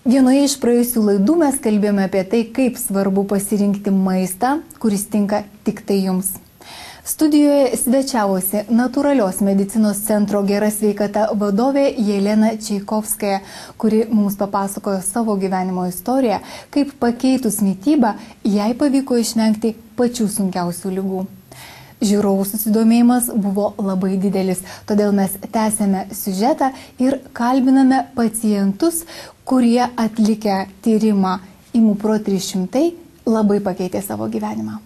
Vienoje iš praėjusių laidų mes kalbėjome apie tai, kaip svarbu pasirinkti maistą, kuris tinka tik tai jums. Studijoje svečiavosi Natūralios medicinos centro Gera sveikata vadovė Jelena Čaikovskaja, kuri mums papasakojo savo gyvenimo istoriją, kaip pakeitus mitybą jai pavyko išvengti pačių sunkiausių ligų. Žiūrovų susidomėjimas buvo labai didelis, todėl mes tęsėme siužetą ir kalbiname pacientus, kurie atlikę tyrimą ImuPro 300 labai pakeitė savo gyvenimą.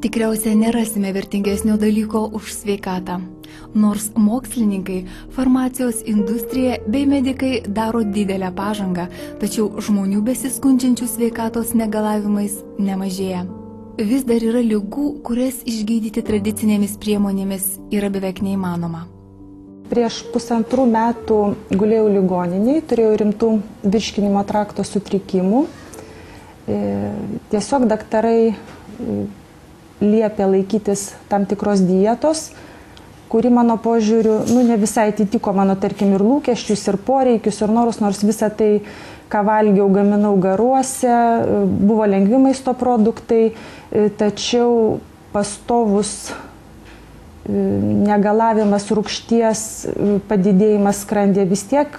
Tikriausiai nerasime vertingesnio dalyko už sveikatą. Nors mokslininkai, farmacijos industrija bei medikai daro didelę pažangą, tačiau žmonių besiskundžiančių sveikatos negalavimais nemažėja. Vis dar yra ligų, kurias išgydyti tradicinėmis priemonėmis yra beveik neįmanoma. Prieš 1,5 metų gulėjau ligoninėje, turėjau rimtų virškinimo trakto sutrikimų. Tiesiog daktarai liepė laikytis tam tikros dietos, kuri mano požiūriu ne visai atitiko mano, tarkim, ir lūkesčius, ir poreikius, ir norus, nors visą tai, ką valgiau, gaminau garuose, buvo lengvi maisto produktai, tačiau pastovus negalavimas, rūgšties padidėjimas skrandyje vis tiek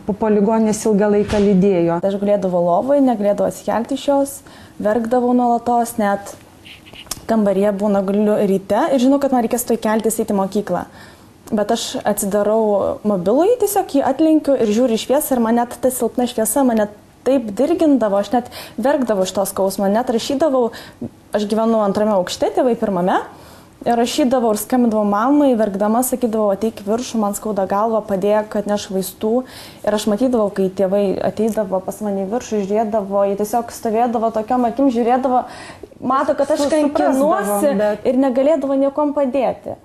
po ligoninės ilgą laiką lydėjo. Aš gulėdavau lovai, negalėdavau atsikelti iš jos, verkdavau nuolatos, net kambaryje būna guliu ryte ir žinau, kad man reikės to keltis eiti į mokyklą. Bet aš atsidarau mobilųjį, tiesiog jį atlenkiu ir žiūriu į šviesą ir man net ta silpna šviesa mane taip dirgindavo, aš net verkdavau iš tos skausmo, net rašydavau, aš gyvenu 2 aukšte, tėvai 1. Ir rašydavau ir skambindavau mamai, verkdama, sakydavau, ateik viršų, man skauda galva, padėk, atneš vaistų. Ir aš matydavau, kai tėvai ateidavo pas mane į viršų, žiūrėdavo, jie tiesiog stovėdavo tokiom akim, žiūrėdavo, mato, kad aš kankinuosi ir negalėdavo niekom padėti.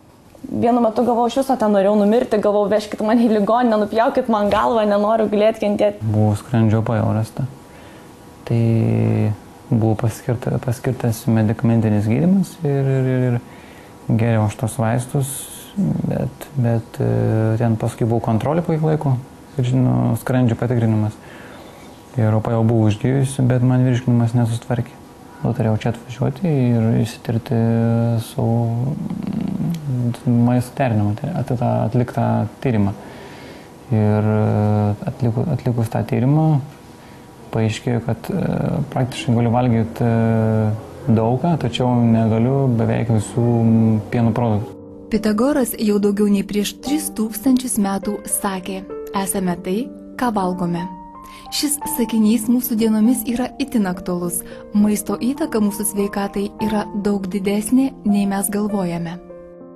Vienu metu galvojau, iš viso ten norėjau numirti, galvojau, vežkit mane į ligoninę, nupjaukit man galvą, nenoriu gulėti kentėti. Buvau skrandžio pajaurasta. Tai buvo paskirtas medikamentinis gydymas ir geriau aš tos vaistus, bet ten paskui buvo kontrolė po kiek laiko ir skrandžio patikrinimas. Ir jau buvau užgyjusi, bet man virškinimas nesustvarkė. Turėjau čia atvažiuoti ir įsitirti savo maisto derinimą, atliktą tyrimą. Ir atlikus tą tyrimą paaiškėjo, kad praktiškai galiu valgyti daugą, tačiau negaliu beveik visų pieno produktų. Pitagoras jau daugiau nei prieš 3000 metų sakė, esame tai, ką valgome. Šis sakinys mūsų dienomis yra itin aktualus. Maisto įtaka mūsų sveikatai yra daug didesnė, nei mes galvojame.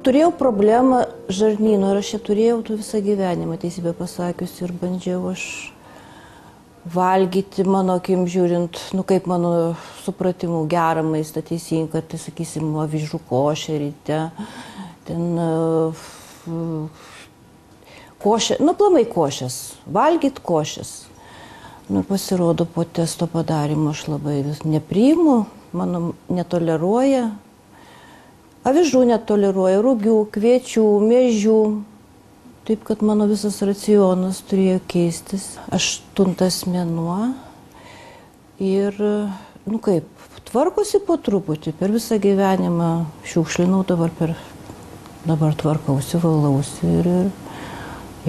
Turėjau problemą žarnyno ir aš ją turėjau visą gyvenimą, teisybę pasakius, ir bandžiau aš valgyti, mano akim žiūrint, kaip mano supratimu gerą maistą teisingą, tai sakysim, avižų košė ryte, ten košė, plamai košės, valgyt košės. Pasirodo, po testo padarimo aš labai nepriimu, mano netoleruoja, avižų netoleruoja, rugių, kviečių, miežių. Taip, kad mano visas racionas turėjo keistis. 8 mėnuo ir, tvarkosi po truputį. Per visą gyvenimą šiukšlinau, dabar tvarkausi, valausi ir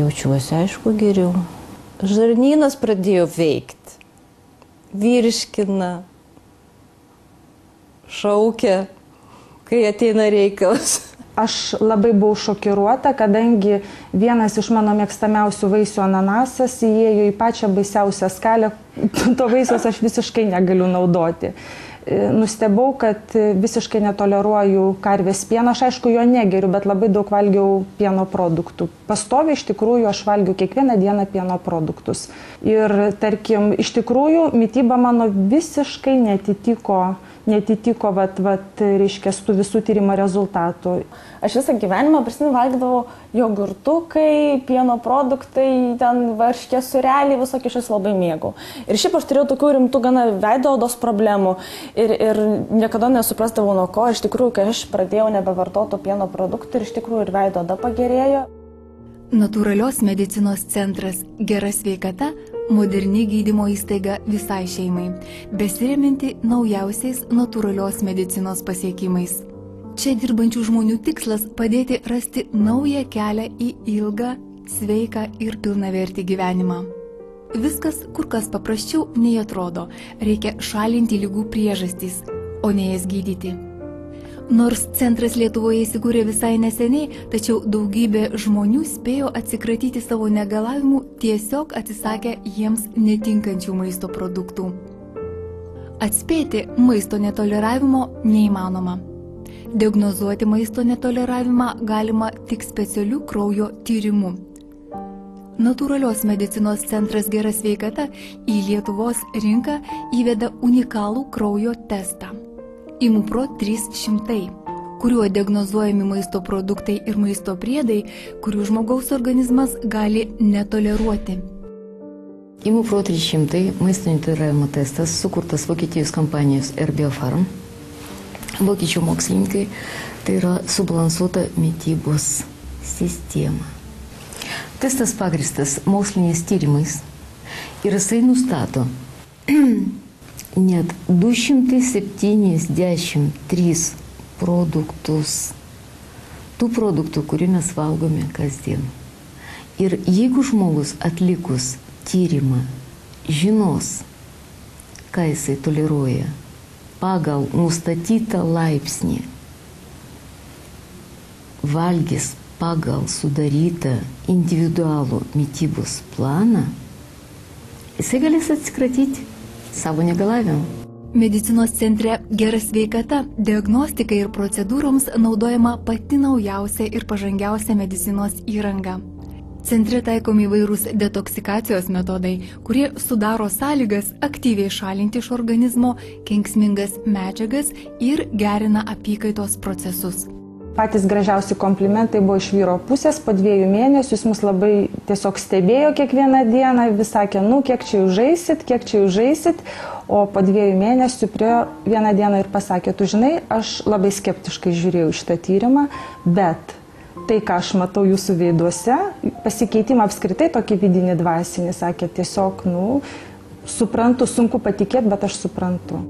jaučiuosi, aišku, geriau. Žarnynas pradėjo veikti. Virškina, šaukia, kai ateina reikalas. Aš labai buvau šokiruota, kadangi vienas iš mano mėgstamiausių vaisių ananasas įėjo į pačią baisiausią skalę, to vaisiaus aš visiškai negaliu naudoti. Nustebau, kad visiškai netoleruoju karvės pieną, aš aišku jo negeriu, bet labai daug valgiau pieno produktų. Pastoviai iš tikrųjų aš valgiau kiekvieną dieną pieno produktus. Ir tarkim, iš tikrųjų mityba mano visiškai netitiko reiškia, tų visų tyrimo rezultatų. Aš visą gyvenimą prisimenu valgydavau jogurtukai, pieno produktai, ten varškės sūreliai, visokie aš labai mėgau. Ir šiaip aš turėjau tokių rimtų gana veido odos problemų ir niekada nesuprasdavau nuo ko. Iš tikrųjų, kai aš pradėjau nebevartoti pieno produktų ir iš tikrųjų ir veido oda pagerėjo. Natūralios medicinos centras Gera sveikata – moderni gydymo įstaiga visai šeimai, besiremianti naujausiais natūralios medicinos pasiekimais. Čia dirbančių žmonių tikslas padėti rasti naują kelią į ilgą, sveiką ir pilnavertį gyvenimą. Viskas kur kas paprasčiau nei atrodo, reikia šalinti ligų priežastys, o ne jas gydyti. Nors centras Lietuvoje įsikūrė visai neseniai, tačiau daugybė žmonių spėjo atsikratyti savo negalavimų, tiesiog atsisakę jiems netinkančių maisto produktų. Atspėti maisto netoleravimo neįmanoma. Diagnozuoti maisto netoleravimą galima tik specialiu kraujo tyrimu. Natūralios medicinos centras Gera sveikata į Lietuvos rinką įveda unikalų kraujo testą. Imupro 300, kuriuo diagnozuojami maisto produktai ir maisto priedai, kurių žmogaus organizmas gali netoleruoti. Imupro 300 maisto netoleravimo testas sukurtas Vokietijos kompanijos RBiofarm. Vokiečių mokslininkai, tai yra subalansuota mitybos sistema. Testas pagristas moksliniais tyrimais ir jisai nustato net 273 produktus, tų produktų, kurių mes valgome kasdien. Ir jeigu žmogus atlikus tyrimą žinos, ką jisai toleruoja, pagal nustatytą laipsnį, valgys pagal sudarytą individualų mitybos planą, jisai galės atsikratyti savo negalavimų. Medicinos centre Gera sveikata diagnostikai ir procedūroms naudojama pati naujausia ir pažangiausia medicinos įranga. Centre taikomi įvairūs detoksikacijos metodai, kurie sudaro sąlygas aktyviai šalinti iš organizmo kenksmingas medžiagas ir gerina apykaitos procesus. Patys gražiausi komplimentai buvo iš vyro pusės. Po 2 mėnesių jis mus labai tiesiog stebėjo kiekvieną dieną, vis sakė, kiek čia jūs žaisit, o po 2 mėnesių priejo vieną dieną ir pasakė, tu žinai, aš labai skeptiškai žiūrėjau šitą tyrimą, bet tai, ką aš matau jūsų veiduose, pasikeitimą apskritai tokį vidinį dvasinį, sakė, tiesiog, suprantu, sunku patikėti, bet aš suprantu.